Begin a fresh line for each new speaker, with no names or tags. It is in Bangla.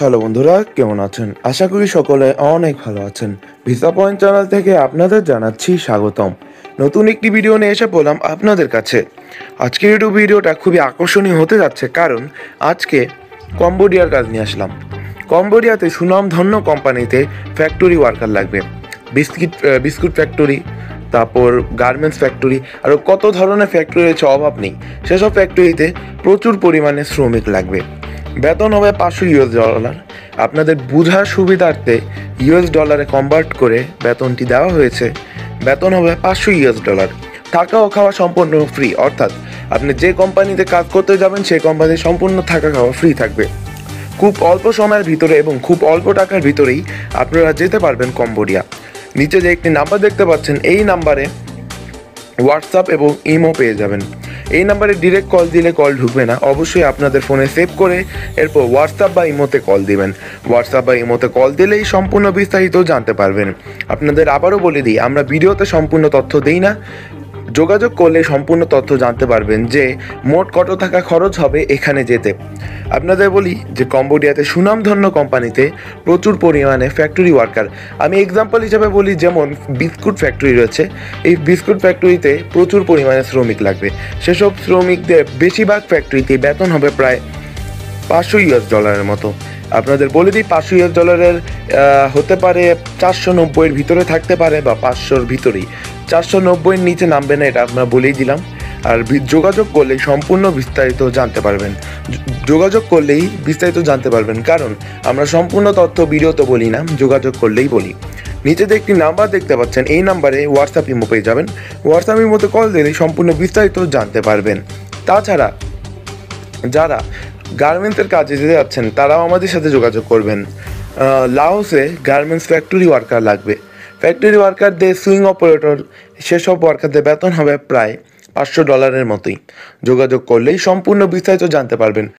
হ্যালো বন্ধুরা, কেমন আছেন? আশা করি সকলে অনেক ভালো আছেন। ভিসা পয়েন্ট চ্যানেল থেকে আপনাদের জানাচ্ছি স্বাগতম। নতুন একটি ভিডিও নিয়ে এসে বললাম আপনাদের কাছে। আজকের ভিডিওটা খুবই আকর্ষণীয় হতে যাচ্ছে, কারণ আজকে কম্বোডিয়ার কাজ নিয়ে আসলাম। কম্বোডিয়াতে সুনামধন্য কোম্পানিতে ফ্যাক্টরি ওয়ার্কার লাগবে। বিস্কুট ফ্যাক্টরি, তারপর গার্মেন্টস ফ্যাক্টরি, আরও কত ধরনের ফ্যাক্টরি রয়েছে, অভাব নেই। সেসব ফ্যাক্টরিতে প্রচুর পরিমাণে শ্রমিক লাগবে। বেতন হবে $500। আপনাদের বোঝার সুবিধার্থে ইউএস ডলারে কনভার্ট করে বেতনটি দেওয়া হয়েছে। বেতন হবে $500। থাকা ও খাওয়া সম্পূর্ণ ফ্রি, অর্থাৎ আপনি যে কোম্পানিতে কাজ করতে যাবেন সেই কোম্পানিতে সম্পূর্ণ থাকা খাওয়া ফ্রি থাকবে। খুব অল্প সময়ের ভিতরে এবং খুব অল্প টাকার ভিতরেই আপনারা যেতে পারবেন কম্বোডিয়া। নিচে যে একটি নাম্বার দেখতে পাচ্ছেন, এই নাম্বারে হোয়াটসঅ্যাপ এবং ইমো পেয়ে যাবেন। এই নাম্বারে ডিরেক্ট কল দিলে কল ঢুকবে না, অবশ্যই আপনাদের ফোনে সেভ করে এরপর হোয়াটসঅ্যাপ বা ইমোতে কল দিবেন। হোয়াটসঅ্যাপ বা ইমোতে কল দিলেই সম্পূর্ণ বিস্তারিত জানতে পারবেন। আপনাদের আবারও বলে দিই, আমরা ভিডিওতে সম্পূর্ণ তথ্য দিই না। যোগাযোগ করলে সম্পূর্ণ তথ্য জানতে পারবেন যে মোট কত টাকা খরচ হবে এখানে যেতে। আপনাদের বলি যে কম্বোডিয়াতে সুনামধন্য কোম্পানিতে প্রচুর পরিমাণে ফ্যাক্টরি ওয়ার্কার, আমি এক্সাম্পল হিসেবে বলি, যেমন বিস্কুট ফ্যাক্টরি রয়েছে। এই বিস্কুট ফ্যাক্টরিতে প্রচুর পরিমাণে শ্রমিক লাগবে। সেসব শ্রমিকদের বেশিরভাগ ফ্যাক্টরিতে বেতন হবে প্রায় $500 মতো। আপনাদের বলে দিই, $500 হতে পারে 490-এর ভিতরে থাকতে পারে বা 500-র ভিতরেই। 490-এর নিচে নামবে না, এটা আমরা বলেই দিলাম। আর যোগাযোগ করলেই সম্পূর্ণ বিস্তারিত জানতে পারবেন। যোগাযোগ করলেই বিস্তারিত জানতে পারবেন, কারণ আমরা সম্পূর্ণ তথ্য ভিডিওতে বলি না, যোগাযোগ করলেই বলি। নিচে যে একটি নাম্বার দেখতে পাচ্ছেন, এই নাম্বারে হোয়াটসঅ্যাপ ইমো পেয়ে যাবেন। হোয়াটসঅ্যাপ ইমোতে কল দিলেই সম্পূর্ণ বিস্তারিত জানতে পারবেন। তাছাড়া যারা গার্মেন্টসের কাজে যেতে যাচ্ছেন তারাও আমাদের সাথে যোগাযোগ করবেন। লাওসে গার্মেন্টস ফ্যাক্টরি ওয়ার্কার লাগবে। ফ্যাক্টরি ওয়ার্কারদের সুইং অপারেটর, সেসব ওয়ার্কারদের বেতন হবে প্রায় $500 মতোই। যোগাযোগ করলেই সম্পূর্ণ বিস্তারিত জানতে পারবেন।